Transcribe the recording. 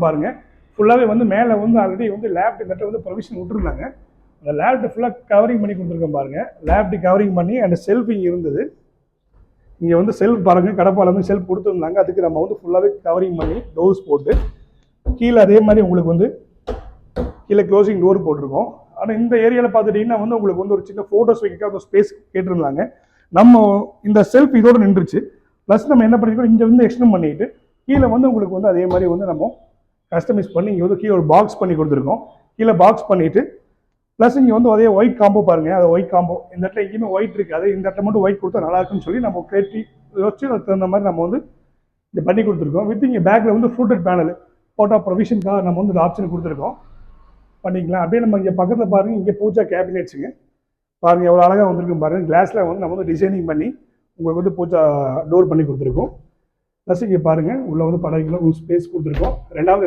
பாருங்க ஃபுல்லாகவே வந்து மேலே வந்து ஆல்ரெடி வந்து லேப்ட் இந்த வந்து ப்ரொவிஷன் விட்டுருந்தாங்க. அந்த லேப்ட் ஃபுல்லாக கவரிங் பண்ணி கொடுத்துருக்கோம் பாருங்க. லேப்ட் கவரிங் பண்ணி அந்த செல்ஃப் இங்கே இருந்தது. இங்கே வந்து செல்ஃப் பாருங்க, கடப்பால் வந்து செல்ஃப் கொடுத்துருந்தாங்க. அதுக்கு நம்ம வந்து ஃபுல்லாகவே கவரிங் பண்ணி டோர்ஸ் போட்டு கீழே அதே மாதிரி உங்களுக்கு வந்து கீழே க்ளோசிங் டோர் போட்டிருக்கோம். ஆனால் இந்த ஏரியாவில் பார்த்துட்டிங்கன்னா வந்து உங்களுக்கு வந்து ஒரு சின்ன ஃபோட்டோஸ் வைக்க ஒரு ஸ்பேஸ் கேட்டிருந்தாங்க. நம்ம இந்த செல்ஃப் இதோடு நின்றுச்சு. ப்ளஸ் நம்ம என்ன பண்ணிருக்கோம், இங்கே வந்து எக்ஸ்டெண்ட் பண்ணிட்டு கீழே வந்து உங்களுக்கு வந்து அதே மாதிரி வந்து நம்ம கஸ்டமைஸ் பண்ணி இங்கே வந்து கீழே ஒரு பாக்ஸ் பண்ணி கொடுத்துருக்கோம். கீழே பாக்ஸ் பண்ணிட்டு ப்ளஸ் இங்கே வந்து அதே ஒயிட் காம்போ பாருங்க, அது ஒயிட் காம்போ இந்த இடத்துல எங்கேயுமே ஒயிட் இருக்குது, அது இந்த இடத்துல மட்டும் ஒயிட் கொடுத்தா நல்லா இருக்குன்னு சொல்லி நம்ம கிரியேட்டி வச்சு அதுக்கு தகுந்த மாதிரி நம்ம வந்து இது பண்ணி கொடுத்துருக்கோம். வித் இங்கே பேக்கில் வந்து ஃப்ரூட்டட் பேனல் போட்டோ ப்ரொவிஷனுக்காக நம்ம வந்து ஆப்ஷன் கொடுத்துருக்கோம். பண்ணிக்கலாம். அப்படியே நம்ம இங்கே பக்கத்தில் பாருங்கள், இங்கே பூஜா கேபினெட்ஸுங்க பாருங்கள் எவ்வளோ அழகாக வந்திருக்கும் பாருங்கள். கிளாஸில் வந்து நம்ம வந்து டிசைனிங் பண்ணி உங்களுக்கு வந்து பூஜா டோர் பண்ணி கொடுத்துருக்கோம். ப்ளஸ் இங்கே பாருங்கள் உள்ளே வந்து படம் ஸ்பேஸ் கொடுத்துருக்கோம். ரெண்டாவது